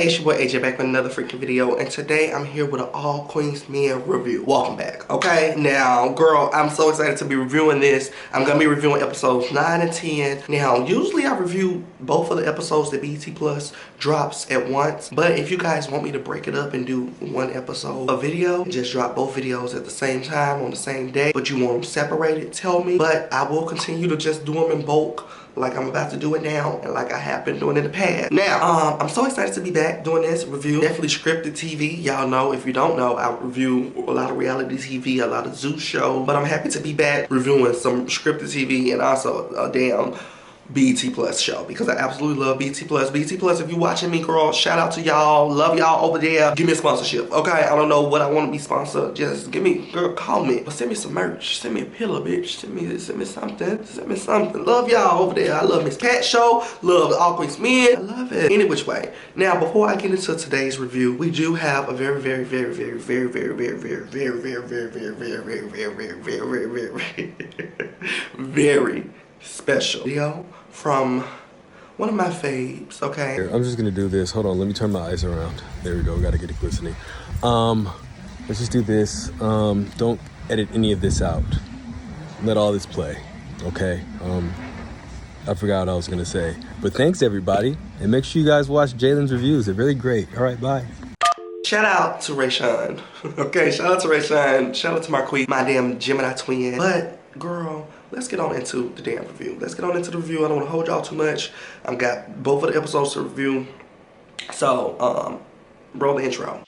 Hey, it's your boy AJ back with another freaking video, and today I'm here with an All Queens Men review. Welcome back, okay? Now, girl, I'm so excited to be reviewing this. I'm gonna be reviewing episodes 9 and 10. Now, usually I review both of the episodes that BET Plus drops at once, but if you guys want me to break it up and do one episode a video, just drop both videos at the same time on the same day, but you want them separated, tell me. But I will continue to just do them in bulk, like I'm about to do it now and like I have been doing in the past. Now, I'm so excited to be back doing this review. Definitely scripted TV. Y'all know, if you don't know, I review a lot of reality TV, a lot of Zeus shows, but I'm happy to be back reviewing some scripted TV and also a damn BET Plus show, because I absolutely love BET Plus. BET Plus, if you're watching me, girl, shout out to y'all. Love y'all over there. Give me a sponsorship, okay? I don't know what I want to be sponsored. Just give me, girl, call me. Or send me some merch. Send me a pillow, bitch. Send me something. Send me something. Love y'all over there. I love Miss Pat Show. Love the All Queens Men. I love it. Any which way. Now, before I get into today's review, we do have a very special video from one of my faves, okay? Here, I'm just gonna do this. Hold on, let me turn my eyes around. There we go, gotta get it glistening. Let's just do this. Don't edit any of this out. Let all this play, okay? I forgot what I was gonna say. But thanks everybody, and make sure you guys watch Jalen's reviews. They're really great. All right, bye. Shout out to Rayan, okay? Shout out to Rayan. Shout out to Marquis, my damn Gemini twin. But, girl, let's get on into the damn review. Let's get on into the review. I don't want to hold y'all too much. I've got both of the episodes to review. So, roll the intro.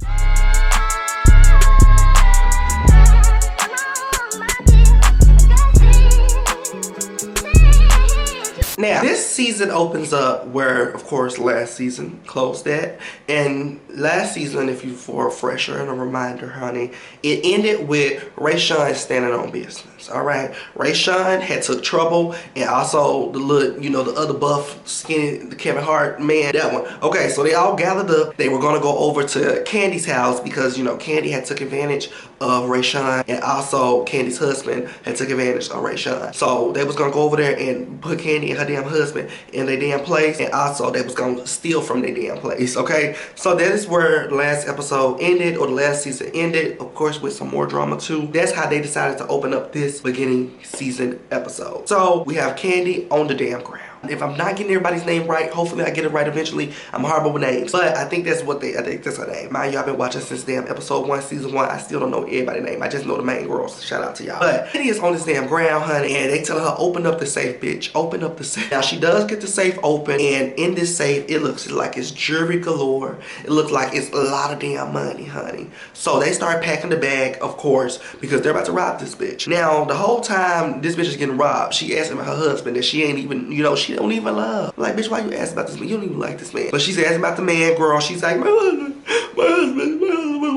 Now, this season opens up where, of course, last season closed at. And last season, if you for a refresher and a reminder, honey, it ended with Rayan standing on business, all right? Rayan had took trouble, and also the little, you know, the other buff, skinny, the Kevin Hart man, that one. Okay, so they all gathered up. They were going to go over to Candy's house because, you know, Candy had took advantage of Rayan, and also Candy's husband had took advantage of Rayan. So they was going to go over there and put Candy and her damn husband in their damn place, and also they was gonna steal from their damn place, okay? So that is where the last episode ended, or the last season ended, of course with some more drama too. That's how they decided to open up this beginning season episode. So we have Candy on the damn ground. If I'm not getting everybody's name right, hopefully I get it right eventually. I'm horrible with names, but I think that's what I think that's her name. Mind you, I've been watching since damn episode 1, season 1. I still don't know everybody's name. I just know the main girls. Shout out to y'all. But Kitty is on this damn ground, honey, and they tell her, open up the safe, bitch. Open up the safe. Now, she does get the safe open, and in this safe, it looks like it's jewelry galore. It looks like it's a lot of damn money, honey. So they start packing the bag, of course, because they're about to rob this bitch. Now, the whole time this bitch is getting robbed, she asking her husband that she ain't even, you know, she don't even love. Like, bitch, why you asking about this man? You don't even like this man. But she's asking about the man, girl. She's like, my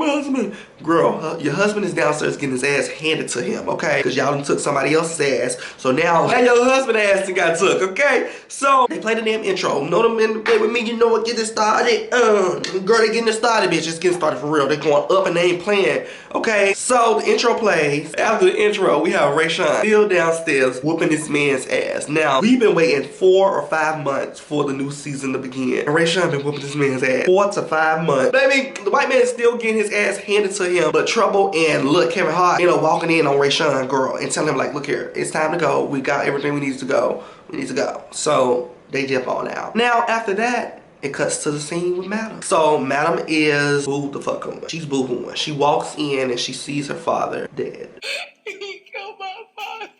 husband. Girl, your husband is downstairs getting his ass handed to him, okay? Because y'all done took somebody else's ass. So now your husband ass got took, okay? So they play the damn intro. Know them in the play with me, you know what, get it started. Girl, they getting it started, bitch. It's getting started for real. They going up and they ain't playing, okay? So the intro plays. After the intro, we have Rayan still downstairs whooping this man's ass. Now, we've been waiting 4 or 5 months for the new season to begin. And Rayan been whooping this man's ass 4 to 5 months. Baby, the white man is still getting his ass handed to him, but Trouble and look, Kevin Hart, you know, walking in on Rayan, girl, and telling him, like, look here, it's time to go. We got everything we need to go. We need to go. So they dip on out. Now, after that, it cuts to the scene with Madam. So Madam is boo the fuck on. She's boo-hooing. She walks in and she sees her father dead. He killed my father.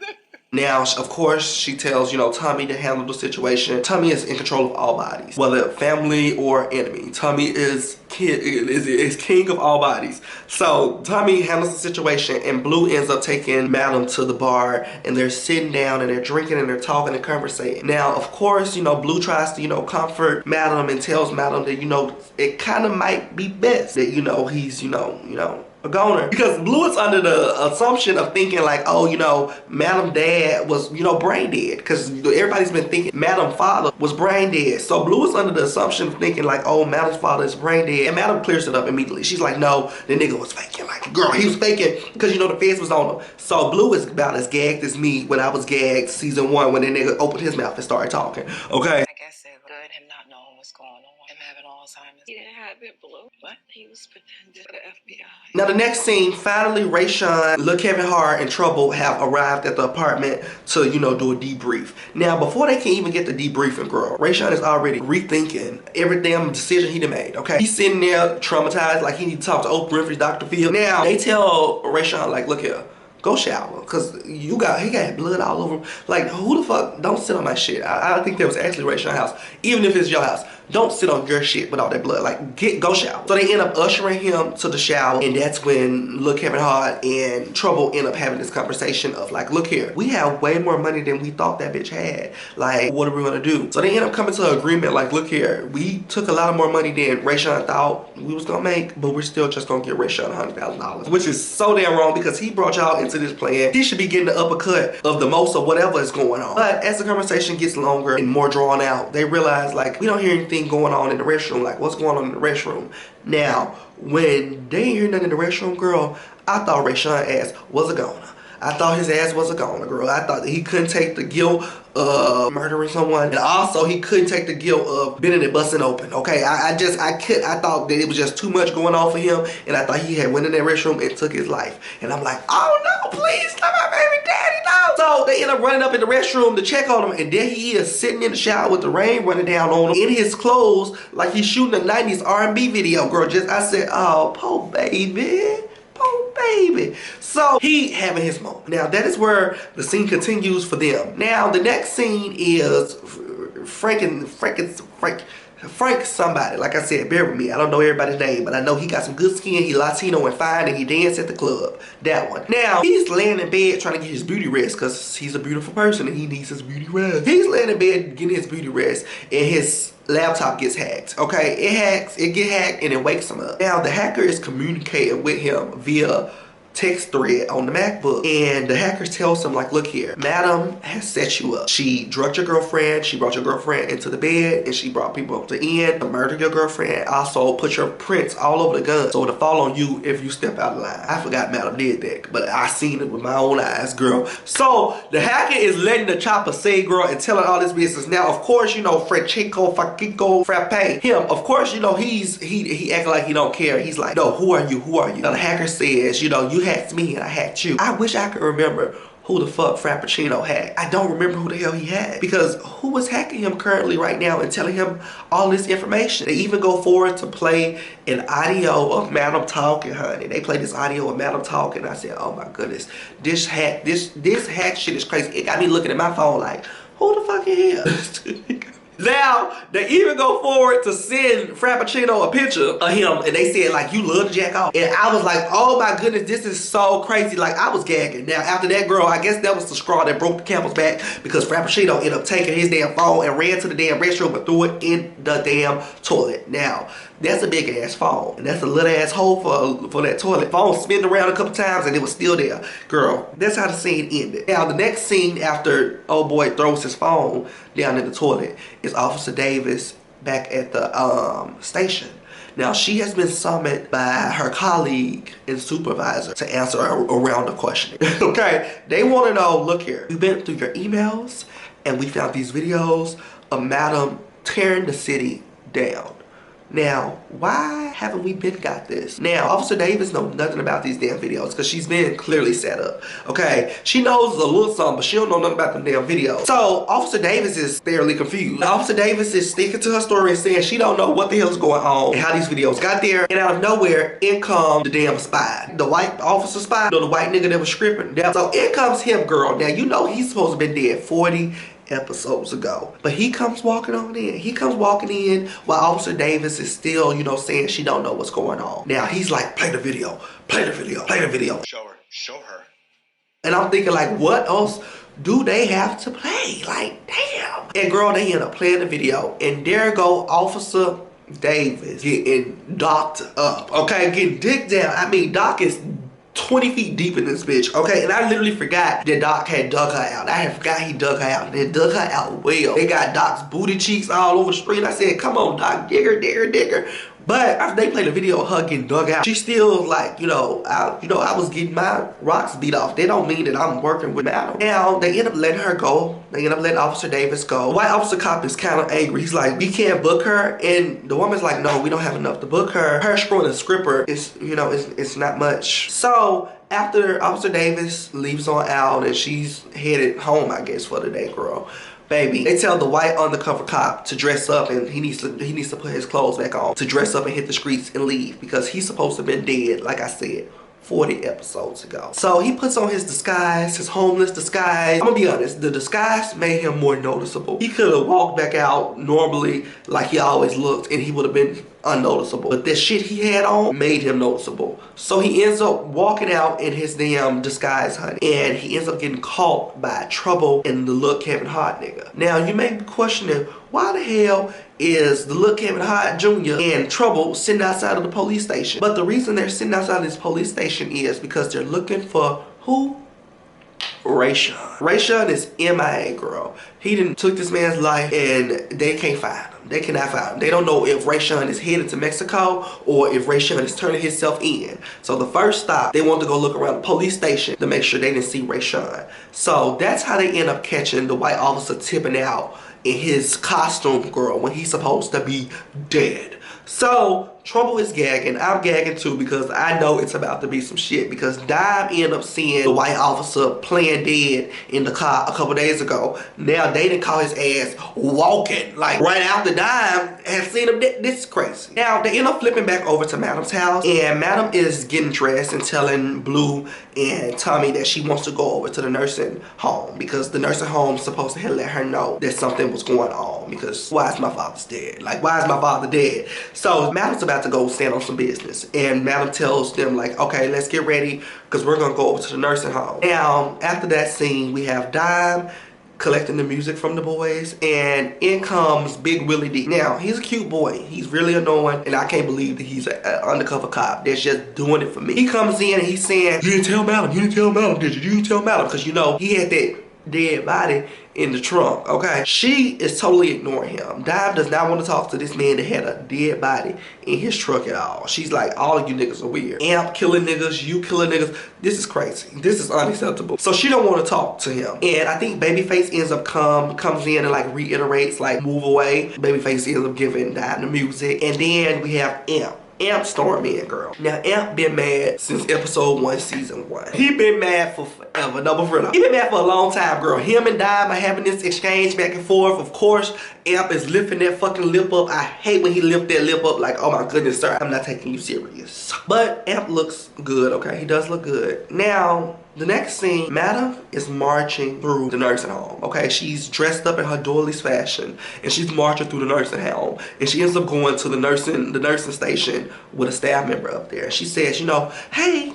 Now, of course, she tells, you know, Tommy to handle the situation. Tommy is in control of all bodies, whether family or enemy. Tommy is king of all bodies. So Tommy handles the situation, and Blue ends up taking Madam to the bar, and they're sitting down and they're drinking and they're talking and conversating. Now, of course, you know, Blue tries to, you know, comfort Madam and tells Madam that, you know, it kind of might be best that, you know, he's, you know, a goner. Because Blue is under the assumption of thinking like, oh, you know, Madam dad was, you know, brain dead. Because everybody's been thinking Madam father was brain dead. So Blue is under the assumption of thinking like, oh, Madam's father is brain dead. And Madam clears it up immediately. She's like, no, the nigga was faking. Like, girl, he was faking because, you know, the feds was on him. So Blue is about as gagged as me when I was gagged season 1 when the nigga opened his mouth and started talking. Okay? I guess it was good him not knowing what's going on. Him having Alzheimer's. He didn't have it below, but he was pretending for the FBI. Now the next scene, finally Rayshawn, Lil Kevin Hart, and Trouble have arrived at the apartment to, you know, do a debrief. Now before they can even get the debriefing, girl, Rayshawn is already rethinking every damn decision he done made, okay? He's sitting there traumatized like he need to talk to Oprah Winfrey, Dr. Phil. Now they tell Rayshawn, like, look here, go shower, cause he got blood all over him. Like, who the fuck, don't sit on my shit. I think that was actually Rayshawn's house. Even if it's your house, don't sit on your shit with all that blood. Like, go shower. So they end up ushering him to the shower, and that's when Lil Kevin Hart and Trouble end up having this conversation of like, look here, we have way more money than we thought that bitch had. Like, what are we gonna do? So they end up coming to an agreement like, look here, we took a lot of more money than Rayshawn thought we was gonna make, but we're still just gonna give Rayshawn $100,000, which is so damn wrong because he brought y'all into this plan. He should be getting the uppercut of the most of whatever is going on. But as the conversation gets longer and more drawn out, they realize like, we don't hear anything going on in the restroom. Like, what's going on in the restroom? Now, when they ain't hear nothing in the restroom, girl, I thought Rayshawn's ass was a goner. I thought his ass was a goner, girl. I thought that he couldn't take the guilt of murdering someone, and also he couldn't take the guilt of bending and busting open. Okay, I thought that it was just too much going on for him, and I thought he had went in that restroom and took his life. And I'm like, oh no, please, not my baby daddy, no. So they end up running up in the restroom to check on him, and there he is sitting in the shower with the rain running down on him in his clothes like he's shooting a 90s R&B video, girl. I said, oh, poor baby. Oh baby. So he having his moment. Now that is where the scene continues for them. Now the next scene is Frank somebody. Like I said, bear with me. I don't know everybody's name, but I know he got some good skin. He Latino and fine, and he danced at the club. That one. Now he's laying in bed trying to get his beauty rest because he's a beautiful person and he needs his beauty rest. He's laying in bed getting his beauty rest, and his laptop gets hacked. Okay, it get hacked and it wakes him up. Now the hacker is communicating with him via text thread on the MacBook, and the hacker tells him like, look here, madam has set you up. She drugged your girlfriend, she brought your girlfriend into the bed, and she brought people up to end to murder your girlfriend, also put your prints all over the gun so to fall on you if you step out of line. I forgot madam did that, but I seen it with my own eyes, girl. So the hacker is letting the chopper say, girl, and telling all this business. Now of course, you know, Fakiko Frappe, him, of course, you know, he acting like he don't care. He's like, no, who are you? Now the hacker says, you know, you hacked me and I hacked you. I wish I could remember who the fuck Frappuccino hacked. I don't remember who the hell he had, because who was hacking him currently right now and telling him all this information? They even go forward to play an audio of Madam talking, honey. They play this audio of Madam talking. I said, oh my goodness, this hack shit is crazy. It got me looking at my phone like, who the fuck is here? Now, they even go forward to send Frappuccino a picture of him, and they said, like, you love to jack off. And I was like, oh my goodness, this is so crazy. Like, I was gagging. Now, after that, girl, I guess that was the straw that broke the camel's back, because Frappuccino ended up taking his damn phone and ran to the damn restroom and threw it in the damn toilet. Now, that's a big ass phone, and that's a little ass hole for that toilet. Phone spin around a couple times and it was still there. Girl, that's how the scene ended. Now the next scene after old boy throws his phone down in the toilet is Officer Davis back at the station. Now she has been summoned by her colleague and supervisor to answer a round of questioning. Okay, they want to know, look here, we've been through your emails and we found these videos of Madam tearing the city down. Now, why haven't we been got this? Now, Officer Davis knows nothing about these damn videos because she's been clearly set up. Okay, she knows a little something, but she don't know nothing about them damn videos. So, Officer Davis is fairly confused. Officer Davis is sticking to her story and saying she don't know what the hell is going on and how these videos got there. And out of nowhere, in comes the damn spy. The white officer spy, you know, the white nigga that was stripping. So, in comes him, girl. Now, you know he's supposed to be dead 40 episodes ago, but he comes walking on in. He comes walking in while Officer Davis is still, you know, saying she don't know what's going on. Now he's like, play the video, play the video, play the video. Show her. And I'm thinking like, what else do they have to play? Like, damn. And girl, they end up playing the video, and there go Officer Davis getting docked up. Okay, getting dicked down. I mean, Doc is 20 feet deep in this bitch, okay? And I literally forgot that Doc had dug her out. I had forgot he dug her out. They dug her out well. They got Doc's booty cheeks all over the screen. I said, come on, Doc, digger, digger, digger. But after they played the video of her getting dug out, she still like, I was getting my rocks beat off. They don't mean that I'm working with Madam. Now, they end up letting her go. They end up letting Officer Davis go. The white officer cop is kind of angry. He's like, we can't book her. And the woman's like, no, we don't have enough to book her. Her screwing a scripper is, it's not much. So, after Officer Davis leaves on out and she's headed home, I guess, for the day, girl. Baby, they tell the white undercover cop to dress up, and he needs to put his clothes back on, to dress up and hit the streets and leave, because he's supposed to have been dead, like I said, 40 episodes ago. So he puts on his disguise, his homeless disguise. I'm gonna be honest, the disguise made him more noticeable. He could have walked back out normally like he always looked and he would have been unnoticeable. But that shit he had on made him noticeable. So he ends up walking out in his damn disguise, honey. And he ends up getting caught by Trouble and the little Kevin Hart nigga. Now you may be questioning, why the hell is the little Kevin Hart Jr. and Trouble sitting outside of the police station? But the reason they're sitting outside of this police station is because they're looking for who? Rayan. Rayan is MIA, girl. He done took this man's life and they can't find him. They cannot find him. They don't know if Rayan is headed to Mexico or if Rayan is turning himself in. So the first stop, they want to go look around the police station to make sure they didn't see Rayan. So that's how they end up catching the white officer tipping out in his costume, girl, when he's supposed to be dead. So Trouble is gagging. I'm gagging too because I know it's about to be some shit, because Dime ended up seeing the white officer playing dead in the car a couple days ago. Now they didn't call his ass walking. Like right after Dime had seen him dead. This is crazy. Now they end up flipping back over to Madam's house, and Madam is getting dressed and telling Blue and Tommy that she wants to go over to the nursing home, because the nursing home is supposed to have let her know that something was going on, because why is my father dead? Like, why is my father dead? So Madam's about to go stand on some business, and Madam tells them like, okay, let's get ready because we're gonna go over to the nursing home. Now after that scene, we have Dime collecting the music from the boys, and in comes Big Willie D. Now he's a cute boy, he's really annoying, and I can't believe that he's an undercover cop that's just doing it for me. He comes in and he's saying, you didn't tell Madam, you didn't tell Madam, did you? You didn't tell Madam, because he had that dead body in the trunk, okay? She is totally ignoring him. Dime does not want to talk to this man that had a dead body in his truck at all. She's like, all of you niggas are weird. Amp killing niggas, you killing niggas. This is crazy. This is unacceptable. So she don't want to talk to him. And I think Babyface ends up comes in and like reiterates, like, move away. Babyface ends up giving Dime the music. And then we have Amp. Amp storm in, girl. Now Amp been mad since episode 1, season 1. He been mad for forever. No, for real. He been mad for a long time, girl. Him and Dime are having this exchange back and forth. Of course, Amp is lifting that fucking lip up. I hate when he lift that lip up like, oh my goodness, sir, I'm not taking you serious. But Amp looks good, okay? He does look good. Now, the next scene, Madam is marching through the nursing home, okay? She's dressed up in her doilies fashion, and she's marching through the nursing home, and she ends up going to the nursing station with a staff member up there. She says, hey,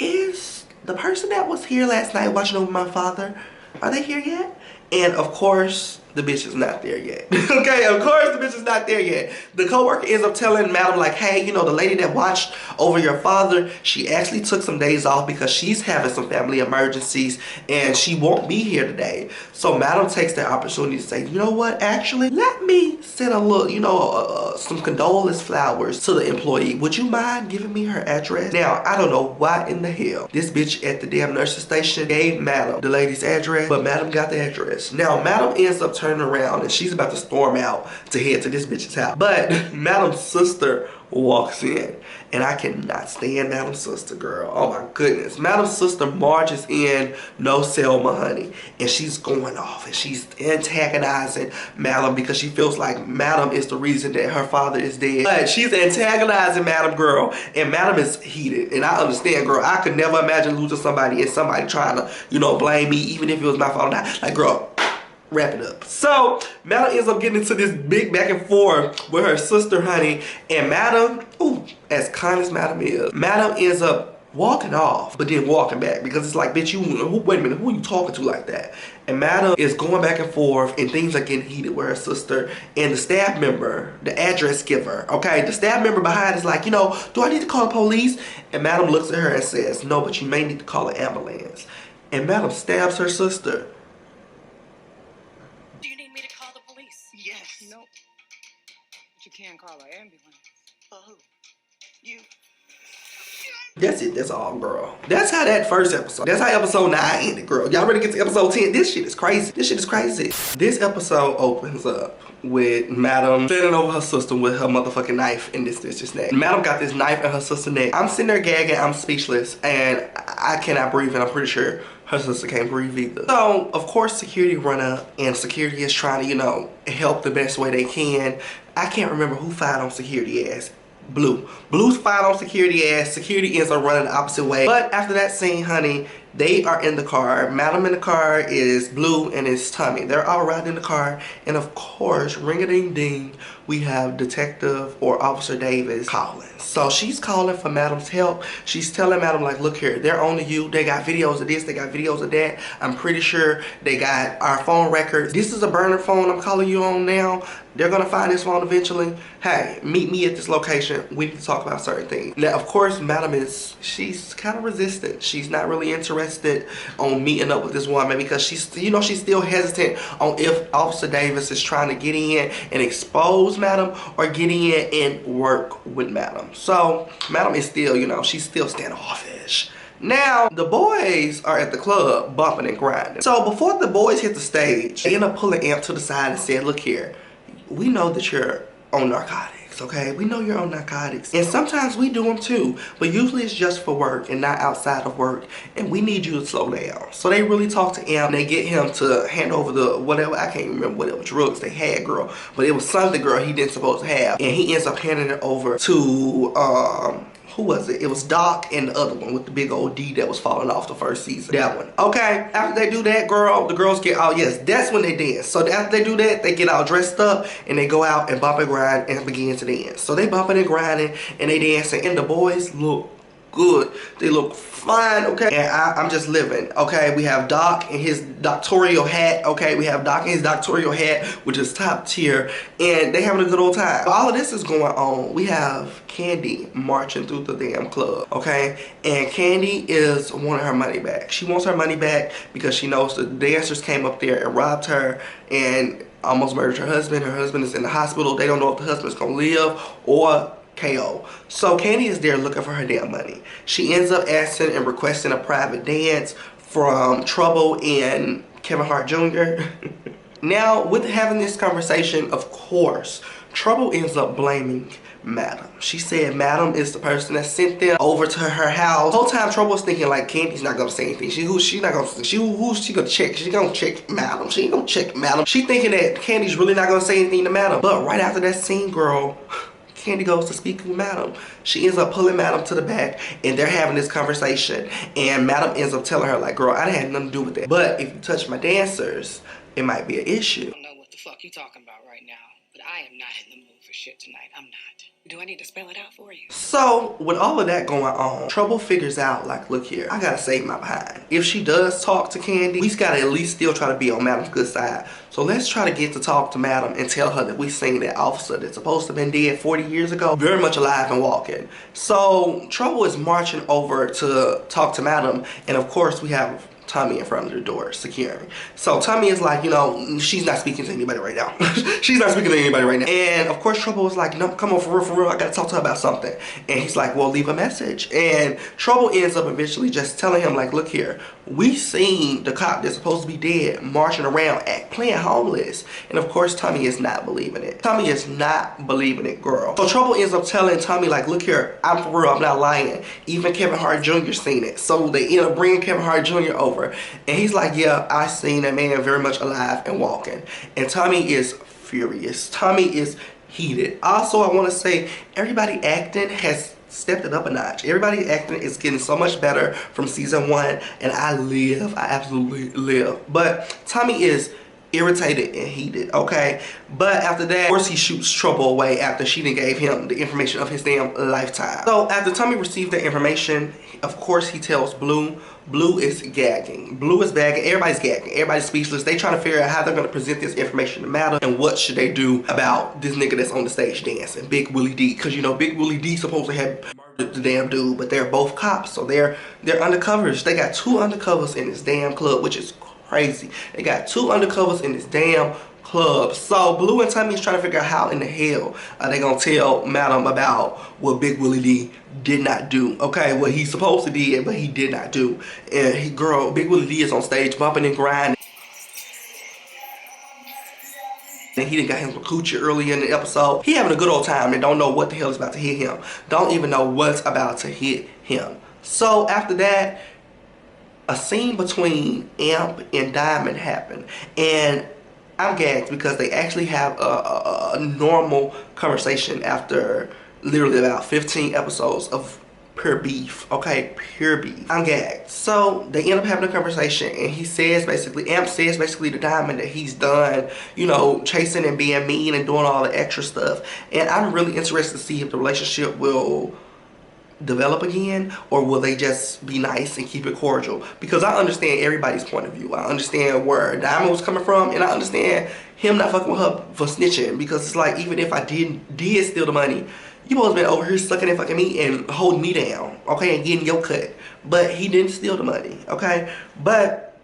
is the person that was here last night watching over my father, are they here yet? And of course, the bitch is not there yet. Okay, of course the bitch is not there yet. The coworker ends up telling Madam like, hey, the lady that watched over your father, she actually took some days off because she's having some family emergencies and she won't be here today. So Madam takes the opportunity to say, you know what, actually, let me send a little, some condolence flowers to the employee. Would you mind giving me her address? Now, I don't know why in the hell this bitch at the damn nursing station gave Madam the lady's address, but Madam got the address. Now, Madam ends up turning around and she's about to storm out to head to this bitch's house. But Madam's sister walks in, and I cannot stand Madam's sister, girl. Oh my goodness. Madam's sister marches in, no Selma, honey, and she's going off and she's antagonizing Madam because she feels like Madam is the reason that her father is dead. But she's antagonizing Madam, girl, and Madam is heated. And I understand, girl. I could never imagine losing somebody and somebody trying to, blame me, even if it was my fault or not. Like, girl, wrap it up. So Madam ends up getting into this big back and forth with her sister, honey, and Madam, as kind as Madam is, Madam ends up walking off, but then walking back because it's like, bitch, wait a minute, who are you talking to like that? And Madam is going back and forth, and things are getting heated with her sister and the staff member, the address giver, okay? The staff member behind is like, do I need to call the police? And Madam looks at her and says, no, but you may need to call an ambulance. And Madam stabs her sister. Do you need me to call the police? Yes. No. But you can call an ambulance. For who? You. That's it. That's all, girl. That's how that first episode. That's how episode 9 ended, girl. Y'all ready to get to episode 10? This shit is crazy. This shit is crazy. This episode opens up with Madam standing over her sister with her motherfucking knife in this neck. Madam got this knife in her sister's neck. I'm sitting there gagging. I'm speechless, and I cannot breathe, and I'm pretty sure her sister can't breathe either. So, of course, security run up, and security is trying to, you know, help the best way they can. I can't remember who fired on security ass. Blue's fired on security ass. Security ends up running the opposite way. But after that scene, honey, they are in the car. Madam in the car is Blue and it's Tommy. They're all riding in the car. And of course, ring-a-ding-ding, we have Detective or Officer Davis calling. So she's calling for Madam's help. She's telling Madam, like, look here, they're on to you. They got videos of this, they got videos of that. I'm pretty sure they got our phone records. This is a burner phone I'm calling you on now. They're gonna find this phone eventually. Hey, meet me at this location. We need to talk about certain things. Now, of course, Madam she's kind of resistant. She's not really interested on meeting up with this woman because she's, you know, she's still hesitant on if Officer Davis is trying to get in and expose Madam or get in and work with Madam. So, Madam is still, you know, she's still standoffish. Now, the boys are at the club bumping and grinding. So, before the boys hit the stage, they end up pulling Amp to the side and said, look here, we know that you're on narcotics, okay? We know you're on narcotics. And sometimes we do them too, but usually it's just for work and not outside of work. And we need you to slow down. So they really talk to Amp. They get him to hand over the whatever, I can't remember whatever drugs they had, girl. But it was something, girl, he didn't supposed to have. And he ends up handing it over to, who was it? It was Doc and the other one with the big old D that was falling off the first season. That one. Okay, after they do that, girl, the girls get out. Yes, that's when they dance. So after they do that, they get all dressed up and they go out and bump and grind and begin to dance. So they bumping and grinding and they dancing and the boys look good. They look fine, okay? And I'm just living, okay? We have Doc and his doctoral hat, okay? We have Doc and his doctoral hat, which is top tier, and they having a good old time. But all of this is going on. We have Candy marching through the damn club, okay? And Candy is wanting her money back. She wants her money back because she knows the dancers came up there and robbed her and almost murdered her husband. Her husband is in the hospital. They don't know if the husband's gonna live or KO. So Candy is there looking for her damn money. She ends up asking and requesting a private dance from Trouble and Kevin Hart Jr. Now, with having this conversation, of course, Trouble ends up blaming Madam. She said Madam is the person that sent them over to her house. The whole time Trouble was thinking like Candy's not gonna say anything. Who's she gonna check? She gonna check Madam. She ain't gonna check Madam. She thinking that Candy's really not gonna say anything to Madam. But right after that scene, girl, Candy goes to speak with Madam. She ends up pulling Madam to the back and they're having this conversation. And Madam ends up telling her like, girl, I didn't have nothing to do with that. But if you touch my dancers, it might be an issue. I don't know what the fuck you talking about right now, but I am not in the mood for shit tonight. I'm not. Do I need to spell it out for you? So, with all of that going on, Trouble figures out, like, look here, I gotta save my behind. If she does talk to Candy, we gotta at least still try to be on Madam's good side. So let's try to get to talk to Madam and tell her that we seen that officer that's supposed to have been dead 40 years ago, very much alive and walking. So, Trouble is marching over to talk to Madam, and of course we have Tommy in front of the door, securing. So Tommy is like, you know, she's not speaking to anybody right now. She's not speaking to anybody right now. And of course Trouble was like, no, come on, for real, I gotta talk to her about something. And he's like, well, leave a message. And Trouble ends up eventually just telling him like, look here, we seen the cop that's supposed to be dead marching around playing homeless. And of course Tommy is not believing it. Tommy is not believing it, girl. So Trouble ends up telling Tommy like, look here, I'm for real, I'm not lying. Even Kevin Hart Jr. seen it. So they end up bringing Kevin Hart Jr. over. And he's like, yeah, I seen that man very much alive and walking. And Tommy is furious. Tommy is heated. Also, I want to say everybody acting has stepped it up a notch. Everybody acting is getting so much better from season 1, and I absolutely live. But Tommy is irritated and heated, okay? But after that, of course, he shoots Trouble away after she done gave him the information of his damn lifetime. So after Tommy received the information, of course, he tells Blue. Blue is gagging. Blue is gagging. Everybody's gagging. Everybody's speechless. They trying to figure out how they're going to present this information to Madam and what should they do about this nigga that's on the stage dancing, Big Willie D. Because, you know, Big Willie D supposed to have murdered the damn dude, but they're both cops, so they're undercovers. They got 2 undercovers in this damn club, which is crazy. They got 2 undercovers in this damn club. club. So Blue and Tommy is trying to figure out how in the hell are they gonna tell Madam about what Big Willie D did not do. Okay, what he's supposed to do, but he did not do. And Big Willie D is on stage bumping and grinding. And he done got him some coochie early in the episode. He having a good old time and don't know what the hell is about to hit him. Don't even know what's about to hit him. So after that, a scene between Amp and Diamond happened. And I'm gagged because they actually have a normal conversation after literally about 15 episodes of pure beef. Okay, pure beef. I'm gagged. So they end up having a conversation and he says basically, Amp says basically to Diamond that he's done, you know, chasing and being mean and doing all the extra stuff. And I'm really interested to see if the relationship will develop again, or will they just be nice and keep it cordial? Because I understand everybody's point of view. I understand where Diamond was coming from, and I understand him not fucking with her for snitching, because it's like, even if I did steal the money, you supposed to been over here sucking and fucking me and holding me down, okay, and getting your cut. But he didn't steal the money, okay? But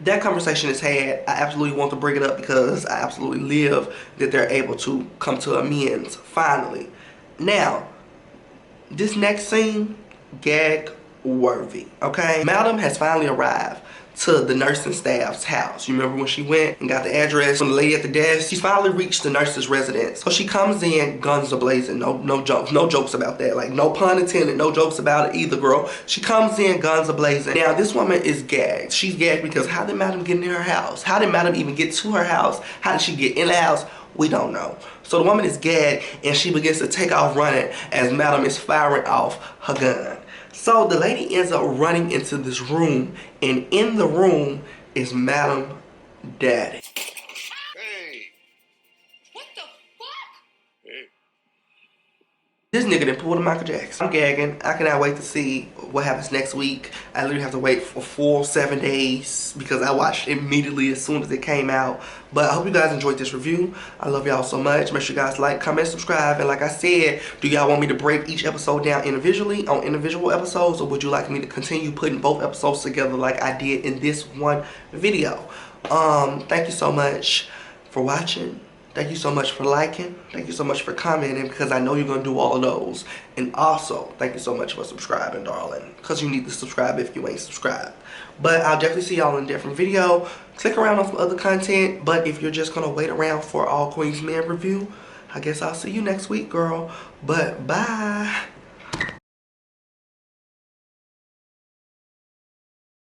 that conversation is had. I absolutely want to bring it up because I absolutely live that they're able to come to amends finally. Now, this next scene, gag worthy, okay? Madam has finally arrived to the nursing staff's house. You remember when she went and got the address from the lady at the desk? She's finally reached the nurse's residence. So she comes in, guns a-blazing, no jokes about that. Like, no pun intended, no jokes about it either, girl. She comes in, guns a-blazing. Now, this woman is gagged. She's gagged because how did Madam get in her house? How did Madam even get to her house? How did she get in the house? We don't know. So the woman is gagged and she begins to take off running as Madam is firing off her gun. So the lady ends up running into this room, and in the room is Madam Daddy. Hey. What the fuck? Hey. This nigga done pulled a Michael Jackson. I'm gagging. I cannot wait to see what happens next week. I literally have to wait for 4 or 7 days because I watched immediately as soon as it came out. But I hope you guys enjoyed this review. I love y'all so much. Make sure you guys like, comment, subscribe. And like I said, do y'all want me to break each episode down individually on individual episodes, or would you like me to continue putting both episodes together like I did in this one video? Thank you so much for watching. Thank you so much for liking. Thank you so much for commenting, because I know you're going to do all of those. And also, thank you so much for subscribing, darling, because you need to subscribe if you ain't subscribed. But I'll definitely see y'all in a different video. Click around on some other content. But if you're just going to wait around for All Queens Men review, I guess I'll see you next week, girl. But bye.